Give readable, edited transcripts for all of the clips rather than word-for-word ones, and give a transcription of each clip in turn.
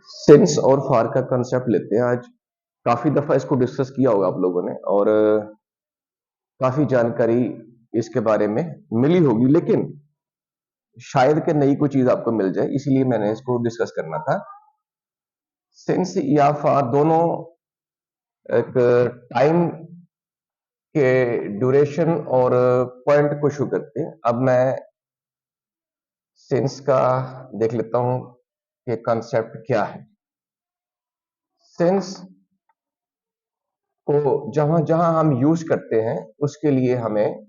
Since और फार का concept लेते हैं आज। काफी दफा इसको डिस्कस किया होगा आप लोगों ने और काफी जानकारी इसके बारे में मिली होगी, लेकिन शायद कि नई कोई चीज आपको मिल जाए, इसलिए मैंने इसको डिस्कस करना था। सिंस या फार दोनों एक टाइम के ड्यूरेशन और पॉइंट को शो करते हैं। अब मैं सिंस का देख लेता हूं कि कंसेप्ट क्या है। सिंस को जहां जहां हम यूज करते हैं उसके लिए हमें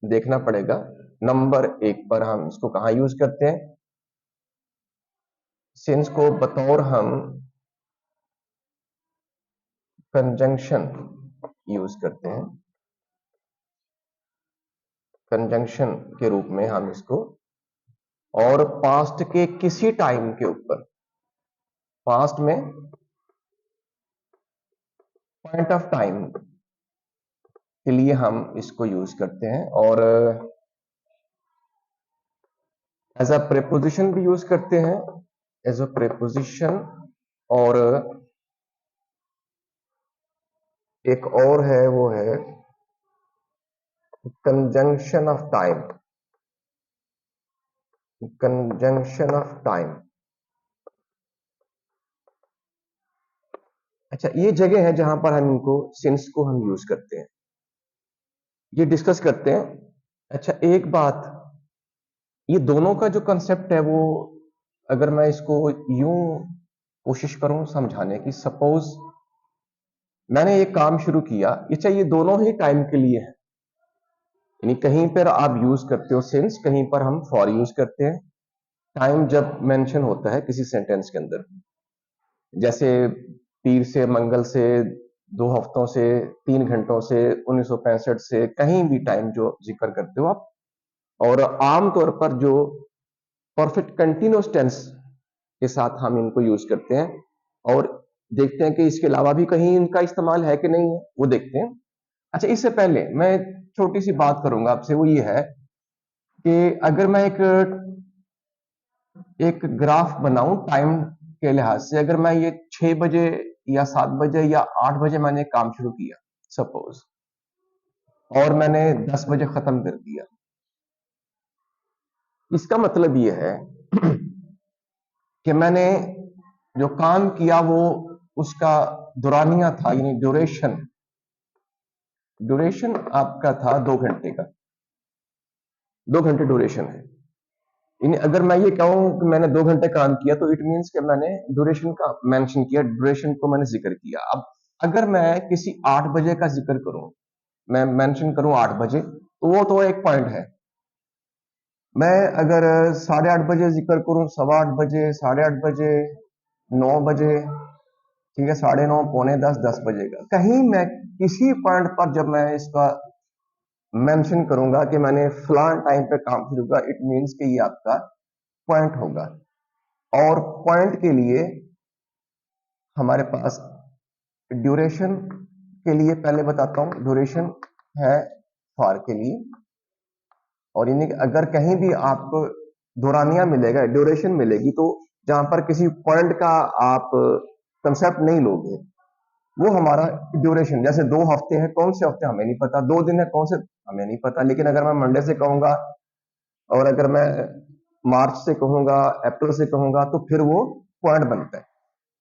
देखना पड़ेगा। नंबर एक पर हम इसको कहां यूज करते हैं। सिंस को बतौर हम कंजंक्शन यूज करते हैं। कंजंक्शन के रूप में हम इसको, और पास्ट के किसी टाइम के ऊपर, पास्ट में पॉइंट ऑफ टाइम के लिए हम इसको यूज करते हैं, और एज अ प्रेपोजिशन भी यूज करते हैं, एज अ प्रेपोजिशन। और एक और है, वो है conjunction of time. Conjunction of time. अच्छा, ये जगह है जहां पर हम इनको सिंस को हम यूज करते हैं, ये डिस्कस करते हैं। अच्छा, एक बात, ये दोनों का जो कंसेप्ट है वो, अगर मैं इसको यूं कोशिश करूं समझाने की, सपोज मैंने ये काम शुरू किया, ये चाहिए दोनों ही टाइम के लिए है। यानी कहीं पर आप यूज करते हो सिंस, कहीं पर हम फॉर यूज करते हैं। टाइम जब मेंशन होता है किसी सेंटेंस के अंदर, जैसे पीर से मंगल से, 2 हफ्तों से, 3 घंटों से, 1965 से, कहीं भी टाइम जो जिक्र करते हो आप। और आमतौर पर जो परफेक्ट कंटिन्यूअस टेंस के साथ हम इनको यूज करते हैं, और देखते हैं कि इसके अलावा भी कहीं इनका इस्तेमाल है कि नहीं है, वो देखते हैं। अच्छा, इससे पहले मैं छोटी सी बात करूंगा आपसे, वो ये है कि अगर मैं एक ग्राफ बनाऊं टाइम के लिहाज से, अगर मैं ये 6 बजे या 7 बजे या 8 बजे मैंने काम शुरू किया सपोज, और मैंने 10 बजे खत्म कर दिया, इसका मतलब ये है कि मैंने जो काम किया वो उसका दुरानिया था, यानी ड्यूरेशन। ड्यूरेशन आपका था 2 घंटे का, 2 घंटे ड्यूरेशन है। यानी अगर मैं ये कहूं कि मैंने 2 घंटे काम किया, तो इट मीन्स कि मैंने ड्यूरेशन का मेंशन किया, ड्यूरेशन को मैंने जिक्र किया। अब अगर मैं किसी 8 बजे का जिक्र करूं, मैं मेंशन करूं 8 बजे, तो वो तो एक पॉइंट है। मैं अगर 8:30 बजे जिक्र करूं, 8:15 बजे, 8:30 बजे, 9 बजे, ठीक है, 9:30, पौने 10, 10 बजे का, कहीं मैं किसी पॉइंट पर जब मैं इसका मेंशन करूंगा कि मैंने फलान टाइम पे काम शुरू किया, इट मीन्स कि ये आपका पॉइंट होगा। और पॉइंट के लिए हमारे पास ड्यूरेशन के लिए पहले बताता हूं, ड्यूरेशन है फॉर के लिए, और यानी कि अगर कहीं भी आपको दौरानिया मिलेगा, ड्यूरेशन मिलेगी, तो जहां पर किसी पॉइंट का आप कंसेप्ट नहीं लोगे, वो हमारा ड्यूरेशन। जैसे 2 हफ्ते हैं, कौन से हफ्ते हमें नहीं पता, 2 दिन है कौन से हमें नहीं पता, लेकिन अगर मैं मंडे से कहूंगा, और अगर मैं मार्च से कहूंगा, अप्रैल से कहूंगा, तो फिर वो पॉइंट बनता है।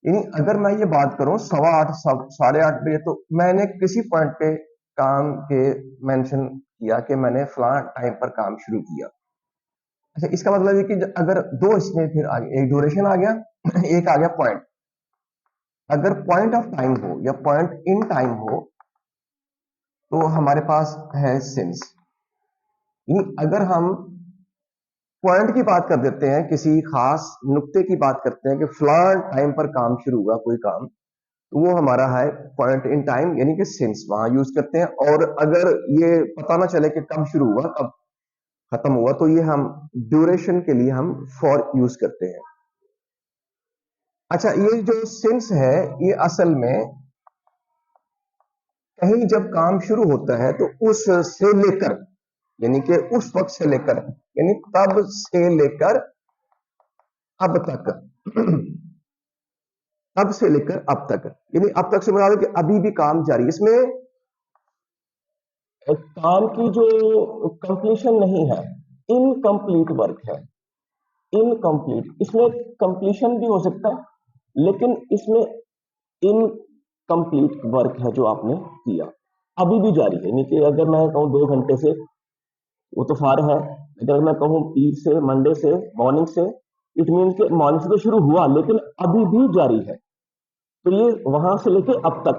यानी अगर मैं ये बात करूं 8:15, 8:30 बजे, तो मैंने किसी पॉइंट पे काम के मेंशन किया कि मैंने फलां टाइम पर काम शुरू किया। अच्छा, इसका मतलब है कि अगर दो इसमें फिर आ गया, एक ड्यूरेशन आ गया एक आ गया पॉइंट। अगर पॉइंट ऑफ टाइम हो या पॉइंट इन टाइम हो, तो हमारे पास है सिंस। अगर हम पॉइंट की बात कर देते हैं, किसी खास नुक्ते की बात करते हैं कि फलां टाइम पर काम शुरू हुआ कोई काम, तो वो हमारा है पॉइंट इन टाइम, यानी कि सिंस वहां यूज करते हैं। और अगर ये पता ना चले कि कब शुरू हुआ कब खत्म हुआ, तो ये हम ड्यूरेशन के लिए हम फॉर यूज करते हैं। अच्छा, ये जो सिंस है, ये असल में कहीं जब काम शुरू होता है तो उस से लेकर, यानी कि उस वक्त से लेकर, यानी तब से लेकर अब तक तब से लेकर अब तक, यानी अब तक से बता दो कि अभी भी काम जारी है। इसमें काम की जो कंप्लीशन नहीं है, इनकम्प्लीट वर्क है, इनकम्प्लीट। इसमें कंप्लीशन भी हो सकता है, लेकिन इसमें इनकम्प्लीट वर्क है जो आपने किया, अभी भी जारी है। यानी कि अगर मैं कहूँ 2 घंटे से, वो तो फार है। अगर मैं कहूँ मंडे से मॉर्निंग से, इट मीन के मॉर्निंग से तो शुरू हुआ लेकिन अभी भी जारी है। तो ये वहां से लेके अब तक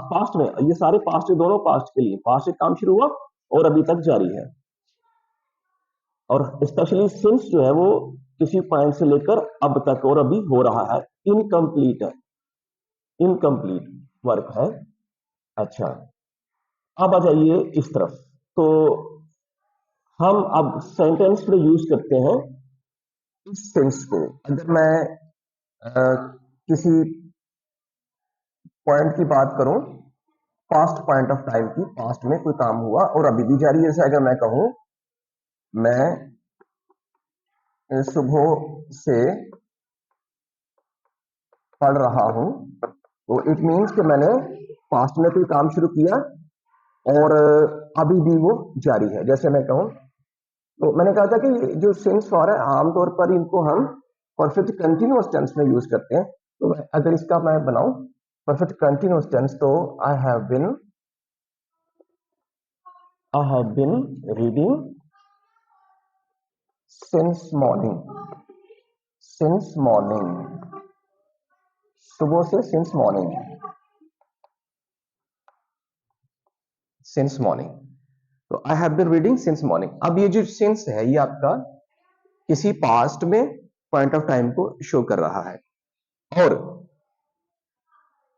पास्ट में, ये सारे पास्ट, दोनों पास्ट के लिए, पास्ट से काम शुरू हुआ और अभी तक जारी है। और स्पेशली सिंस जो है वो किसी पॉइंट से लेकर अब तक और अभी हो रहा है, इनकम्प्लीट है, इनकम्प्लीट वर्क है। अच्छा, अब आ जाइए इस तरफ। तो हम अब सेंटेंस में यूज करते हैं इस सेंस को। अगर मैं किसी पॉइंट की बात करूं, पास्ट पॉइंट ऑफ टाइम की, पास्ट में कोई काम हुआ और अभी भी जारी है। जैसे अगर मैं कहूं मैं सुबह से पढ़ रहा हूं, तो इट मीन्स कि मैंने पास्ट में कोई काम शुरू किया और अभी भी वो जारी है। जैसे मैं कहूं, तो मैंने कहा था कि जो सिंस फॉर है आमतौर पर इनको हम परफेक्ट कंटिन्यूअस टेंस में यूज करते हैं। तो अगर इसका मैं बनाऊं परफेक्ट कंटिन्यूअस टेंस, तो I have been reading since morning, since morning, सुबह से, सिंस मॉर्निंग, सिंस मॉर्निंग। तो I have been reading since morning. अब ये जो सिंस है ये आपका किसी पास्ट में पॉइंट ऑफ टाइम को शो कर रहा है। और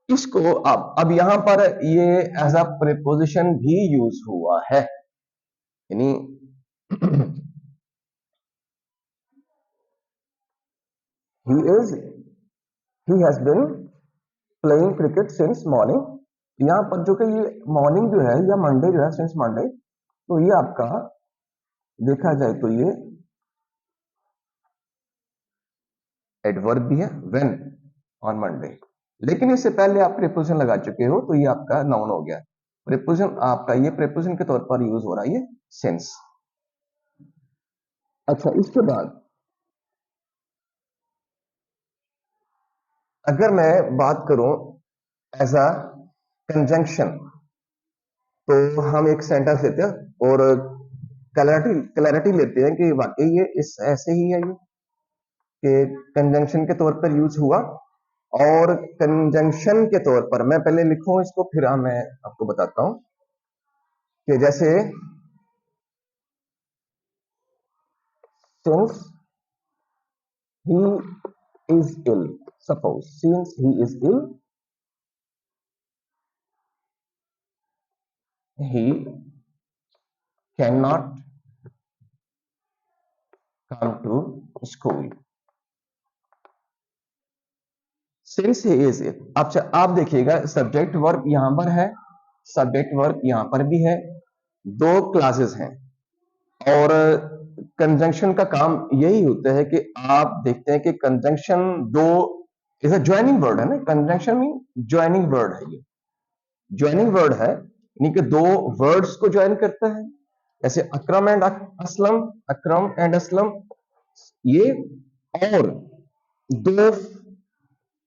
इसको अब यहां पर ये एज अ प्रीपोजिशन भी यूज हुआ है, यानी he is he has been playing cricket since morning. यहां पर जो कि ये मॉर्निंग जो है या मंडे जो है, सिंस मंडे, तो ये आपका देखा जाए तो ये एडवर्ब भी है, व्हेन, ऑन मंडे। लेकिन इससे पहले आप प्रीपोजिशन लगा चुके हो तो ये आपका नाउन हो गया। प्रीपोजिशन आपका ये प्रीपोजिशन के तौर पर यूज हो रहा है ये सिंस। अच्छा, इसके बाद अगर मैं बात करूं एज अ कंजंक्शन, तो हम एक सेंटेंस लेते हैं और क्लैरिटी लेते हैं कि वाकई ये इस ऐसे ही है, ये कि कंजंक्शन के तौर पर यूज हुआ। और कंजंक्शन के तौर पर मैं पहले लिखूं इसको, फिर मैं आपको बताता हूं कि जैसे since he is ill, suppose since he is ill, he cannot come to school since he is ill। अच्छा, आप देखिएगा सब्जेक्ट वर्ब यहां पर है, सब्जेक्ट वर्ब यहां पर भी है, दो क्लासेस हैं। और कंजंक्शन का काम यही होता है कि आप देखते हैं कि कंजंक्शन दो इज अ ज्वाइनिंग वर्ड है ना, कंजंक्शन मीन ज्वाइनिंग वर्ड है, ये ज्वाइनिंग वर्ड है, यानी कि दो वर्ड्स को ज्वाइन करता है। ऐसे अकरम एंड असलम, अकरम एंड असलम, ये और दो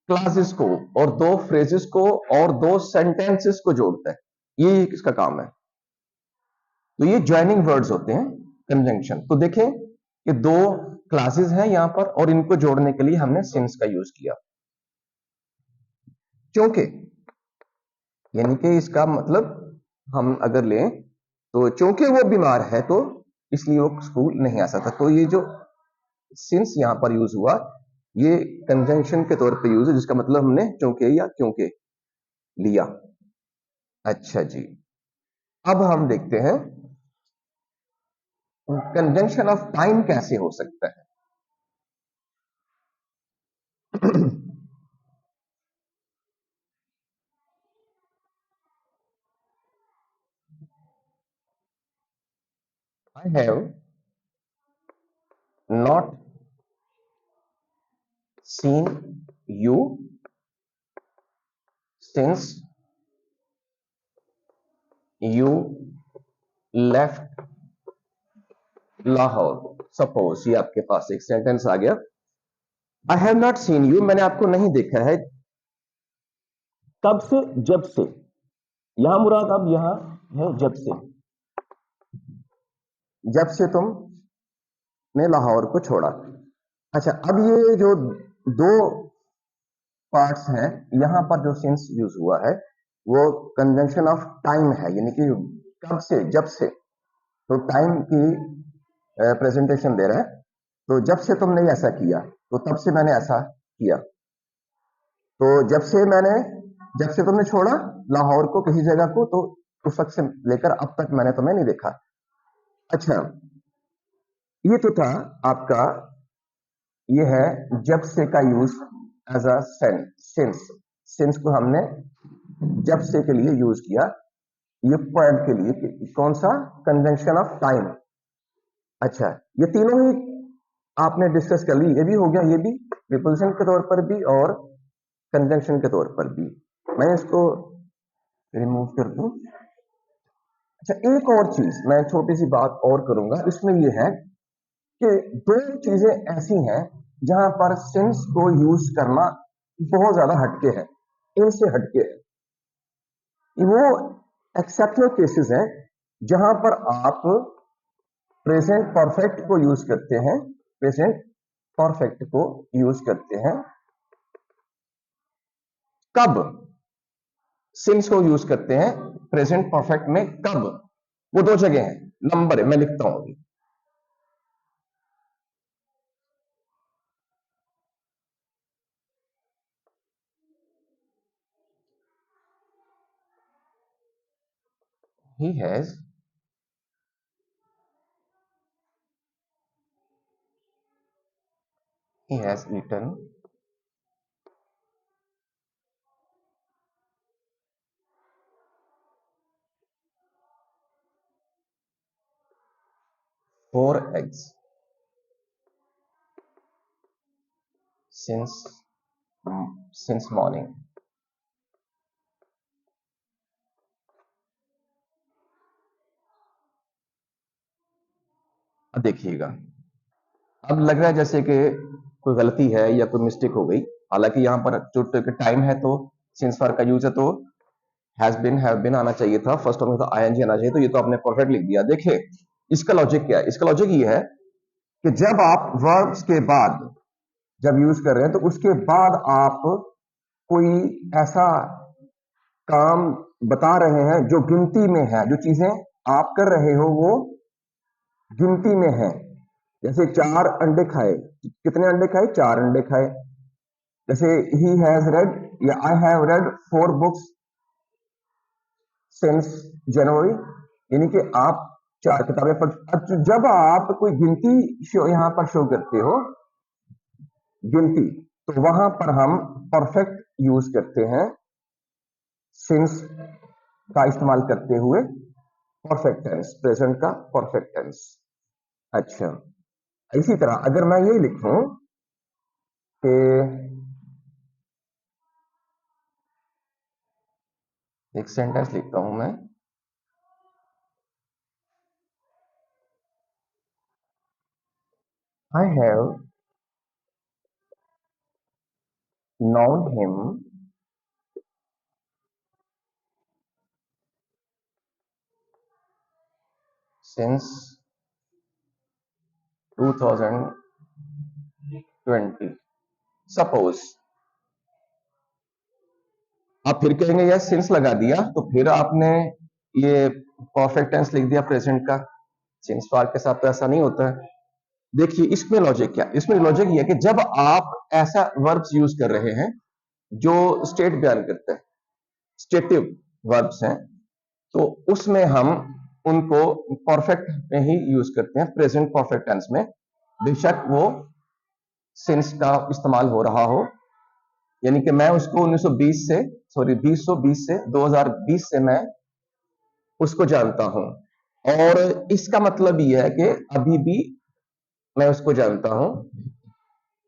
क्लासेस को और दो फ्रेजेस को और दो सेंटेंसेस को जोड़ता है, ये इसका काम है। तो ये ज्वाइनिंग वर्ड्स होते हैं कंजंक्शन। तो देखें कि दो क्लासेस हैं यहां पर और इनको जोड़ने के लिए हमने सिंस का यूज किया, क्योंकि यानी कि इसका मतलब हम अगर लें तो चूंकि वो बीमार है तो इसलिए वो स्कूल नहीं आ सकता। तो ये जो सिंस यहां पर यूज हुआ ये कंजंक्शन के तौर पे यूज है, जिसका मतलब हमने चूंकि या क्योंकि लिया। अच्छा जी, अब हम देखते हैं कंजंक्शन ऑफ टाइम कैसे हो सकता है। I have not seen you since you left Lahore, suppose ये आपके पास एक सेंटेंस आ गया, I have not seen you, मैंने आपको नहीं देखा है, कब से, जब से, यहां मुराद अब यहां है जब से तुमने लाहौर को छोड़ा। अच्छा, अब ये जो दो पार्ट्स हैं, यहां पर जो सिंस यूज हुआ है वो कंजंक्शन ऑफ टाइम है, यानी कि कब से, जब से, तो टाइम की प्रेजेंटेशन दे रहा है। तो जब से तुमने ऐसा किया, तो तब से मैंने ऐसा किया। तो जब से तुमने छोड़ा लाहौर को, किसी जगह को, तो उस वक्त से लेकर अब तक मैंने तुम्हें नहीं देखा। अच्छा, ये तो था आपका, ये है जब से का use as a since. Since को हमने जब से के लिए यूज किया, ये पॉइंट के लिए, कौन सा, कंजंक्शन ऑफ टाइम। अच्छा, ये तीनों ही आपने डिस्कस कर ली, ये भी हो गया, ये भी प्रीपोजिशन के तौर पर भी और कंजंक्शन के तौर पर भी। मैं इसको रिमूव कर दूं। अच्छा, एक और चीज मैं छोटी सी बात और करूंगा इसमें, ये है कि दो चीजें ऐसी हैं जहां पर सिंस को यूज करना बहुत ज्यादा हटके है, इनसे हटके है। वो एक्सेप्शनल केसेस हैं जहां पर आप प्रेजेंट परफेक्ट को यूज करते हैं, प्रेजेंट परफेक्ट को यूज करते हैं, कब सिंस को यूज करते हैं प्रेजेंट परफेक्ट में, कब, वो दो जगह हैं, नंबर है, मैं लिखता हूं अभी। he has he has eaten 4 eggs since morning। अब देखिएगा, अब लग रहा है जैसे कि कोई गलती है या कोई मिस्टेक हो गई, हालांकि यहां पर जो टाइम है तो सिंस फॉर का यूज है, तो हैज बीन, हैव बीन आना चाहिए था, फर्स्ट में तो आईएनजी आना चाहिए, तो ये तो आपने परफेक्ट लिख दिया। देखिए इसका लॉजिक क्या है, इसका लॉजिक ये है कि जब आप वर्ब्स के बाद जब यूज कर रहे हैं, तो उसके बाद आप कोई ऐसा काम बता रहे हैं जो गिनती में है, जो चीजें आप कर रहे हो वो गिनती में है। जैसे 4 अंडे खाए, कितने अंडे खाए, 4 अंडे खाए। जैसे ही हैज रेड या I have read 4 books since January, यानी कि आप 4 किताबें पढ़। अब जब आप कोई गिनती यहां पर शो करते हो, गिनती, तो वहां पर हम परफेक्ट यूज करते हैं, सिंस का इस्तेमाल करते हुए परफेक्ट टेंस, प्रेजेंट का परफेक्ट टेंस। अच्छा, इसी तरह अगर मैं ये लिखूं कि एक सेंटेंस लिखता हूं मैं, I have known him since 2020। Suppose आप फिर कहेंगे यार सिंस लगा दिया, तो फिर आपने ये परफेक्ट टेंस लिख दिया प्रेजेंट का, सिंस फॉर के साथ तो ऐसा नहीं होता है। देखिए इसमें लॉजिक क्या, इसमें लॉजिक ये है कि जब आप ऐसा वर्ब्स यूज कर रहे हैं जो स्टेट बयान करते हैं, स्टेटिव वर्ब्स हैं, तो उसमें हम उनको परफेक्ट में ही यूज करते हैं, प्रेजेंट परफेक्ट टेंस में, बेशक वो सिंस का इस्तेमाल हो रहा हो। यानी कि मैं उसको 1920 से, सॉरी 2020 से 2020 से मैं उसको जानता हूं, और इसका मतलब यह है कि अभी भी मैं उसको जानता हूं,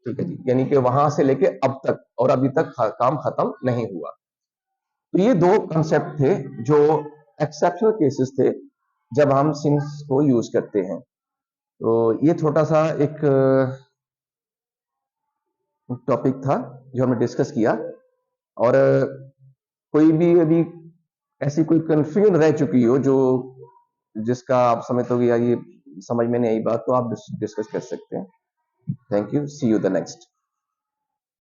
ठीक है जी, यानी कि वहां से लेके अब तक और अभी तक काम खत्म नहीं हुआ। तो ये दो कंसेप्ट थे जो एक्सेप्शनल केसेस थे जब हम सिंस को यूज करते हैं। तो ये छोटा सा एक टॉपिक था जो हमने डिस्कस किया। और कोई भी अभी ऐसी कोई कंफ्यूजन रह चुकी हो जो जिसका आप समझते हो कि यार ये समझ में नहीं आई बात, तो आप डिस्कस कर सकते हैं। Thank you, see you the next.